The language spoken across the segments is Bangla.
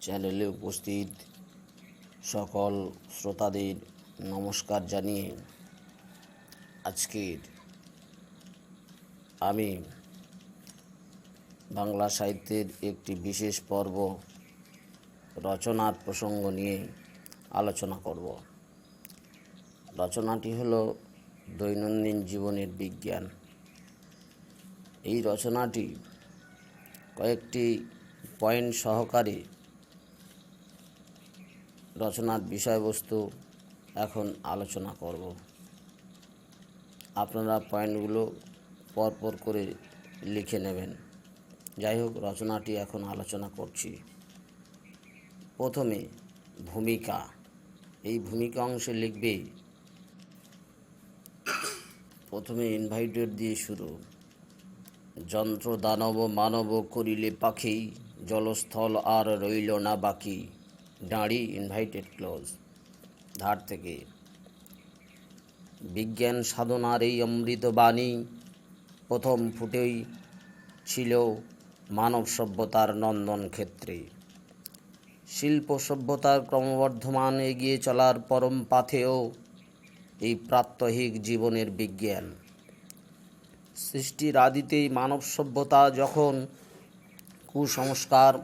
চ্যানেলে উপস্থিত সকল শ্রোতাদের নমস্কার জানিয়ে আজকের আমি বাংলা সাহিত্যের একটি বিশেষ পর্ব রচনার প্রসঙ্গ নিয়ে আলোচনা করব। রচনাটি হলো দৈনন্দিন জীবনের বিজ্ঞান। এই রচনাটি কয়েকটি পয়েন্ট সহকারে রচনার বিষয়বস্তু এখন আলোচনা করব। আপনারা পয়েন্টগুলো পরপর করে লিখে নেবেন। যাই হোক, রচনাটি এখন আলোচনা করছি। প্রথমে ভূমিকা। এই ভূমিকা অংশে লিখবে, প্রথমে ইনভাইটেড দিয়ে শুরু। যন্ত্র দানব মানব করিলে পাখি, জলস্থল আর রইল না বাকি। দাঁড়ি ইনভাইটেড ক্লোজ। ধার থেকে, বিজ্ঞান সাধনার এই অমৃত বাণী প্রথম ফুটেই ছিল মানব সভ্যতার নন্দন ক্ষেত্রে। শিল্প সভ্যতার ক্রমবর্ধমান এগিয়ে চলার পরম পাথেও এই প্রাত্যহিক জীবনের বিজ্ঞান। সৃষ্টির আদিতেই মানব সভ্যতা যখন কুসংস্কার,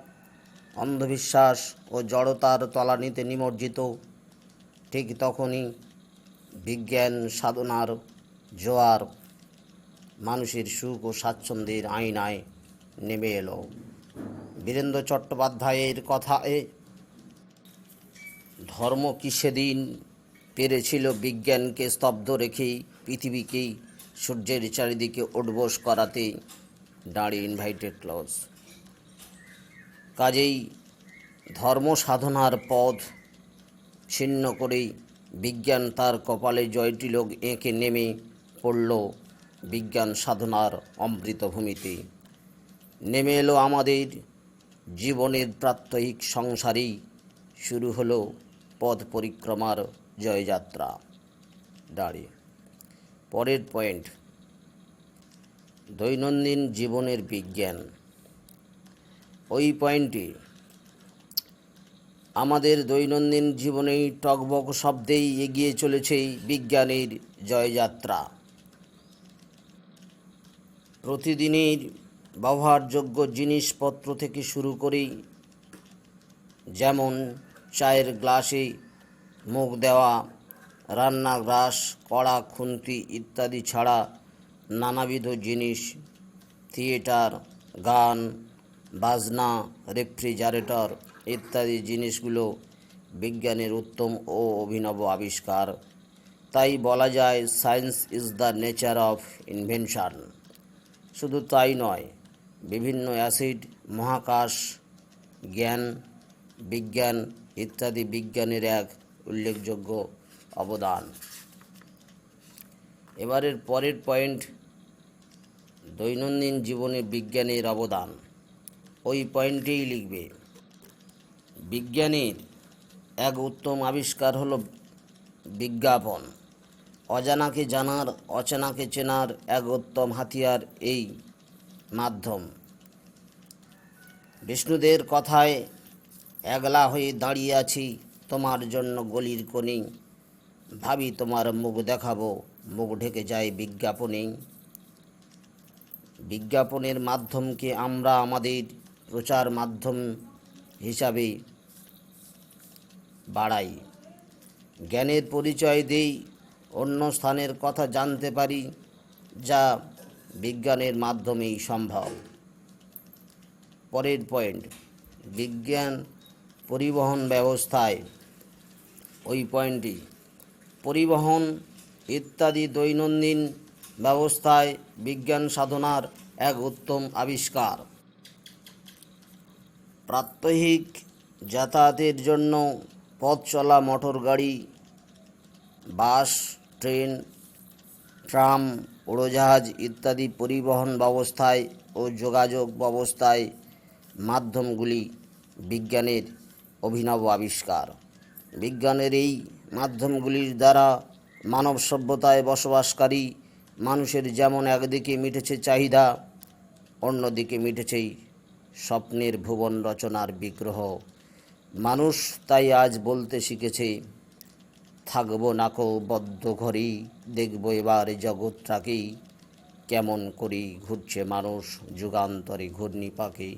অন্ধবিশ্বাস ও জড়তার তলানিতে নিমজ্জিত, ঠিক তখনই বিজ্ঞান সাধনার জোয়ার মানুষের সুখ ও স্বাচ্ছন্দ্যের আয়নায় নেমে এলো। বীরেন্দ্র চট্টোপাধ্যায়ের কথায়, ধর্ম কি সেদিন পেরেছিল বিজ্ঞানকে স্তব্ধ রেখেই পৃথিবীকেই সূর্যের চারিদিকে উঠবোস করাতে। দাঁড়ি ইনভাইটেড ক্লোজ। কাজেই ধর্ম সাধনার পথ ছিন্ন করেই বিজ্ঞান তার কপালে জয়টিলক এঁকে নেমে পড়ল বিজ্ঞান সাধনার অমৃতভূমিতে। নেমে এলো আমাদের জীবনের প্রাত্যহিক সংসারেই শুরু হলো পথ পরিক্রমার জয়যাত্রা। দাঁড়িয়ে পরের পয়েন্ট, দৈনন্দিন জীবনের বিজ্ঞান। ওই পয়েন্টে আমাদের দৈনন্দিন জীবনেই টকবক শব্দেই এগিয়ে চলেছে বিজ্ঞানের জয়যাত্রা। প্রতিদিনের ব্যবহারযোগ্য জিনিসপত্র থেকে শুরু করেই, যেমন চায়ের গ্লাসে মুখ দেওয়া, রান্না গ্যাস, কড়া, খুন্তি ইত্যাদি ছাড়া নানাবিধ জিনিস, থিয়েটার, গান বাজনা, রেফ্রিজারেটর ইত্যাদি জিনিসগুলো বিজ্ঞানের উত্তম ও অভিনব আবিষ্কার। তাই বলা যায়, science is the nature of invention. শুধু তাই নয়, বিভিন্ন অ্যাসিড, মহাকাশ জ্ঞান, বিজ্ঞান ইত্যাদি বিজ্ঞানের এক উল্লেখযোগ্য অবদান। এবারের পরের পয়েন্ট, দৈনন্দিন জীবনে বিজ্ঞানের অবদান। ওই পয়েন্টেই লিখবে, বিজ্ঞানের এক উত্তম আবিষ্কার হলো বিজ্ঞাপন। অজানাকে জানার, অচেনাকে চেনার এক উত্তম হাতিয়ার এই মাধ্যম। বিষ্ণুদের কথায়, একলা হয়ে দাঁড়িয়ে আছি তোমার জন্য গলির কোণে, ভাবি তোমার মুখ দেখাবো, মুখ ঢেকে যায় বিজ্ঞাপনেই। বিজ্ঞাপনের মাধ্যমকে আমরা আমাদের প্রচার মাধ্যম হিসাবে বাড়াই, জ্ঞানের পরিচয় দেই, অন্য স্থানের কথা জানতে পারি, যা বিজ্ঞানের মাধ্যমেই সম্ভব। পরের পয়েন্ট, বিজ্ঞান পরিবহন ব্যবস্থায়। ওই পয়েন্টটি, পরিবহন ইত্যাদি দৈনন্দিন ব্যবস্থায় বিজ্ঞান সাধনার এক উত্তম আবিষ্কার। প্রাত্যহিক যাতায়াতের জন্য পথ চলা মোটর গাড়ি, বাস, ট্রেন, ট্রাম, উড়োজাহাজ ইত্যাদি পরিবহন ব্যবস্থায় ও যোগাযোগ ব্যবস্থায় মাধ্যমগুলি বিজ্ঞানের অভিনব আবিষ্কার। বিজ্ঞানের এই মাধ্যমগুলির দ্বারা মানব সভ্যতায় বসবাসকারী মানুষের যেমন একদিকে মিটেছে চাহিদা, অন্যদিকে মিটেছে স্বপ্নের ভুবন রচনার বিগ্রহ। মানুষ তাই আজ বলতে শিখেছে, থাকবো নাকো বদ্ধ ঘরেই, দেখবো এবার জগৎটাকেই, কেমন করি ঘুরছে মানুষ যুগান্তরে ঘূর্ণি পাখি।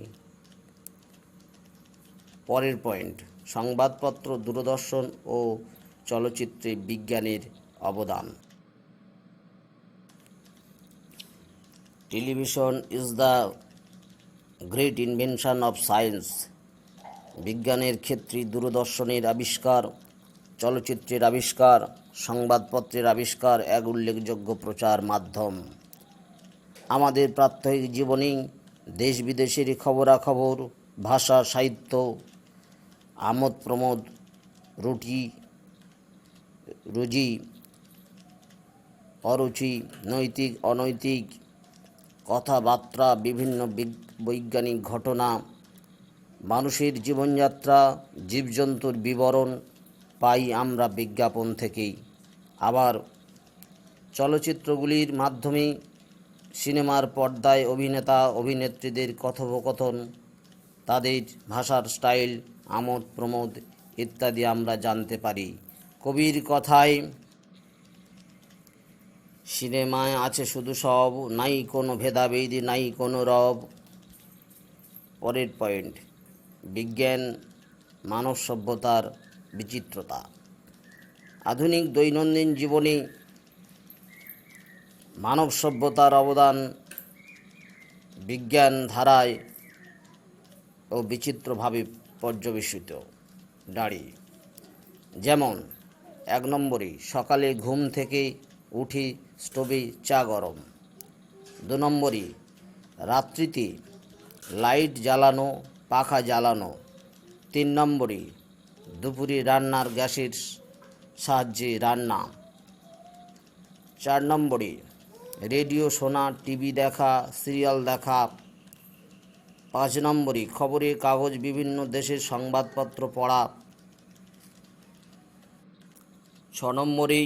পরের পয়েন্ট, সংবাদপত্র, দূরদর্শন ও চলচ্চিত্রে বিজ্ঞানের অবদান। Television is the great invention of science. বিজ্ঞানের ক্ষেত্রে দূরদর্শনের আবিষ্কার, চলচ্চিত্রের আবিষ্কার, সংবাদপত্রের আবিষ্কার এক উল্লেখযোগ্য প্রচার মাধ্যম। আমাদের প্রাত্যহিক জীবনে দেশ বিদেশের খবরাখবর, ভাষা, সাহিত্য, আমোদ প্রমোদ, রুজি অরুচি, নৈতিক অনৈতিক কথাবার্তা, বিভিন্ন বৈজ্ঞানিক ঘটনা, মানুষের জীবনযাত্রা, জীবজন্তুর বিবরণ পাই আমরা বিজ্ঞাপন থেকেই। আবার চলচ্চিত্রগুলির মাধ্যমে সিনেমার পর্দায় অভিনেতা অভিনেত্রীদের কথোপকথন, তাদের ভাষার স্টাইল, আমোদ প্রমোদ ইত্যাদি আমরা জানতে পারি। কবির কথায়, সিনেমায় আছে শুধু সব, নাই কোনো ভেদাভেদ, নাই কোনো রব। পরের পয়েন্ট, বিজ্ঞান মানব সভ্যতার বিচিত্রতা। আধুনিক দৈনন্দিন জীবনে মানব সভ্যতার অবদান বিজ্ঞান ধারায় ও বিচিত্রভাবে পর্যবেসিত দাঁড়িয়ে। যেমন 1 নম্বরে, সকালে ঘুম থেকে উঠে স্টোভে চা গরম। 2 নম্বরে, রাত্রিতে লাইট জ্বালানো, পাখা জ্বালানো। 3 নম্বরে, দুপুরে রান্নার গ্যাসের সাহায্যে রান্না। 4 নম্বরে, রেডিও শোনা, টিভি দেখা, সিরিয়াল দেখা। 5 নম্বরে, খবরের কাগজ, বিভিন্ন দেশের সংবাদপত্র পড়া। 6 নম্বরে,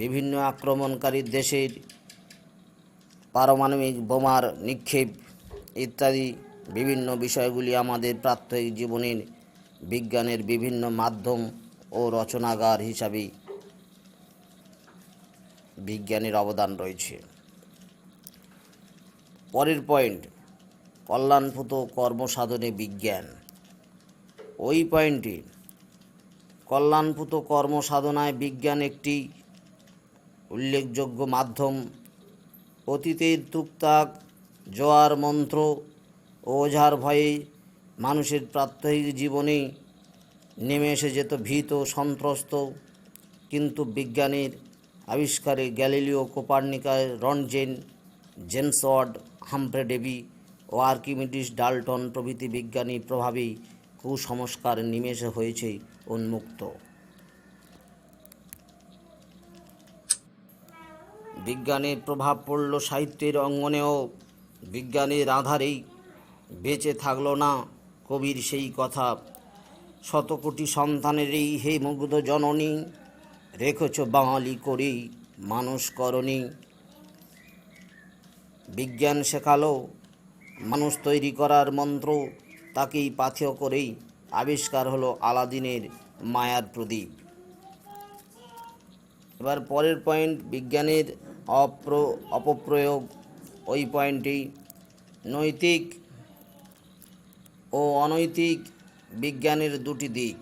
বিভিন্ন আক্রমণকারী দেশের পারমাণবিক বোমার নিক্ষেপ ইত্যাদি বিভিন্ন বিষয়গুলি আমাদের প্রাত্যহিক জীবনের বিজ্ঞানের বিভিন্ন মাধ্যম ও রচনাগার হিসাবে বিজ্ঞানের অবদান রয়েছে। পরের পয়েন্ট, কল্যাণপ্রদ কর্মসাধনে বিজ্ঞান। ওই পয়েন্টে, কল্যাণপ্রদ কর্মসাধনায় বিজ্ঞান একটি উল্লেখযোগ্য মাধ্যম। অতীতের টুকটাক জোয়ার মন্ত্র ও ওঝার ভয়ে মানুষের প্রাত্যহিক জীবনে নেমে এসে যেত ভীত সন্ত্রস্ত, কিন্তু বিজ্ঞানের আবিষ্কারে Galileo, Copernicus, Roentgen, James Watt, Humphry Davy ও আর্কিমিডিস, ডাল্টন প্রভৃতি বিজ্ঞানী প্রভাবেই কুসংস্কার নিমেষে হয়েছে উন্মুক্ত। বিজ্ঞানের প্রভাব পড়ল সাহিত্যের অঙ্গনেও। বিজ্ঞানের আধারেই বেঁচে থাকল না কবির সেই কথা, শতকোটি সন্তানেরই হে মুগ্ধ জননী, রেখেছ বাঙালি করেই মানুষ করণী। বিজ্ঞান শেখালো মানুষ তৈরি করার মন্ত্র, তাকেই পাথেয় করেই আবিষ্কার হলো আলাদিনের মায়ার প্রদীপ। এবার পরের পয়েন্ট, বিজ্ঞানের অপপ্রয়োগ। ওই পয়েন্টেই, নৈতিক ও অনৈতিক বিজ্ঞানের দুটি দিক।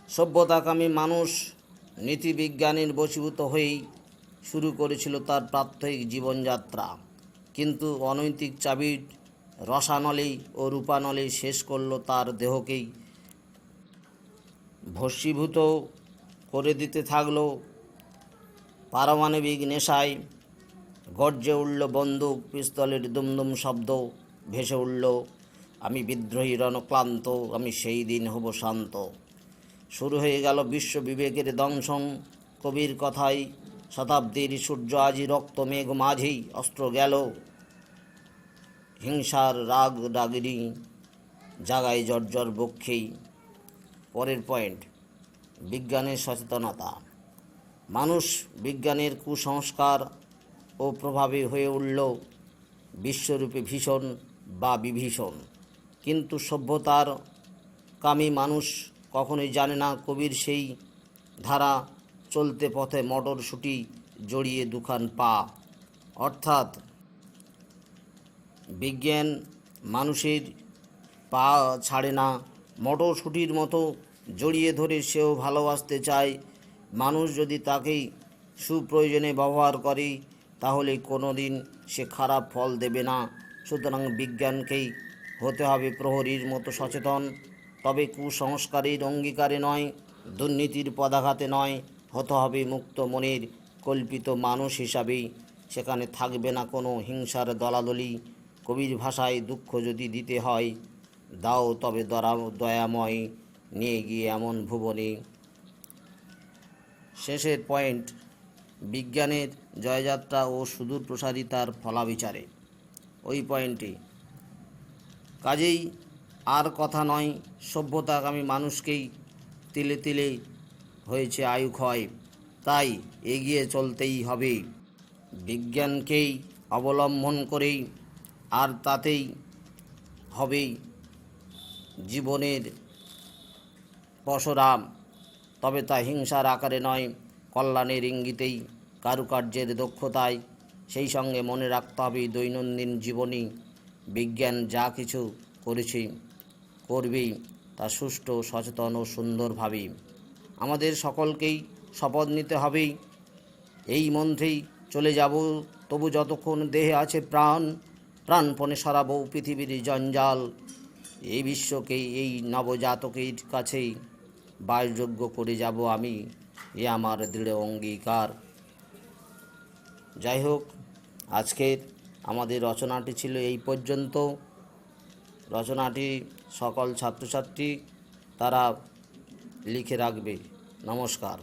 সভ্যতাকামী মানুষ নীতিবিজ্ঞানের বশীভূত হয়েই শুরু করেছিল তার প্রাত্যহিক জীবনযাত্রা, কিন্তু অনৈতিক চাবির রসানলেই ও রূপানলেই শেষ করল তার দেহকেই, ভস্মীভূত করে দিতে থাকল পারমাণবিক নেশায়। গর্জে উঠল বন্দুক পিস্তলের দুমদুম শব্দ, ভেসে উঠল আমি বিদ্রোহী রণক্লান্ত, আমি সেই দিন হব শান্ত। শুরু হয়ে গেল বিশ্ব বিবেকের দংশন। কবির কথায়, শতাব্দীর সূর্য আজি রক্ত মেঘ মাঝেই অস্ত্র গেল, হিংসার রাগ রাগিনী জাগায় জর্জর বক্ষেই। পরের পয়েন্ট, বিজ্ঞানের সচেতনতা। মানুষ বিজ্ঞানের কুসংস্কার ও প্রভাবে হয়ে উঠল বিশ্বরূপে ভীষণ বা বিভীষণ। কিন্তু সভ্যতার কামী মানুষ কখনোই জানে না কবির সেই ধারা, চলতে পথে মটরশুঁটি জড়িয়ে দুখান পা। অর্থাৎ বিজ্ঞান মানুষের পা ছাড়ে না, মটরশুঁটির মতো জড়িয়ে ধরে সেও ভালোবাসতে চায়। মানুষ যদি তাকেই সুপ্রয়োজনে ব্যবহার করে তাহলে কোনো দিন সে খারাপ ফল দেবে না। সুতরাং বিজ্ঞানকেই হতে হবে প্রহরীর মতো সচেতন, তবে কুসংস্কারের অঙ্গীকারে নয়, দুর্নীতির পদাঘাতে নয়, হতে হবে মুক্ত মনের কল্পিত মানুষ হিসাবেই। সেখানে থাকবে না কোনো হিংসার দলাদলি। কবির ভাষায় দুঃখ যদি দিতে হয়, দাও তবে দয়াময় নিয়ে গিয়ে এমন ভুবনে। শেষের পয়েন্ট, বিজ্ঞানের জয়যাত্রা ও সুদূর প্রসারিতার ফলাবিচারে, ওই পয়েন্টে। কাজেই আর কথা নয়, সভ্যতাগামী মানুষকেই তিলে তিলে হয়েছে আয়ু ক্ষয়, তাই এগিয়ে চলতেই হবে বিজ্ঞানকেই অবলম্বন করেই, আর তাতেই হবেই জীবনের পরশুরাম। তবে তা হিংসার আকারে নয়, কল্যাণের ইঙ্গিতেই, কারুকার্যের দক্ষতায়। সেই সঙ্গে মনে রাখতে হবে দৈনন্দিন জীবনে বিজ্ঞান যা কিছু করেছে করবেই তা সুষ্ঠু, সচেতন ও সুন্দরভাবে। আমাদের সকলকেই শপথ নিতে হবে এই মন্ত্রেই চলে যাব, তবু যতক্ষণ দেহে আছে প্রাণ, প্রাণপণে সরাবো পৃথিবীর জঞ্জাল। এই বিশ্বকেই এই নবজাতকের কাছেই বাসযোগ্য করে যাব আমি, এ আমার দৃঢ় অঙ্গীকার। যাই হোক, আজকের আমাদের রচনাটি ছিল এই পর্যন্ত। রচনাটি সকল ছাত্রছাত্রী তারা লিখে রাখবে। নমস্কার।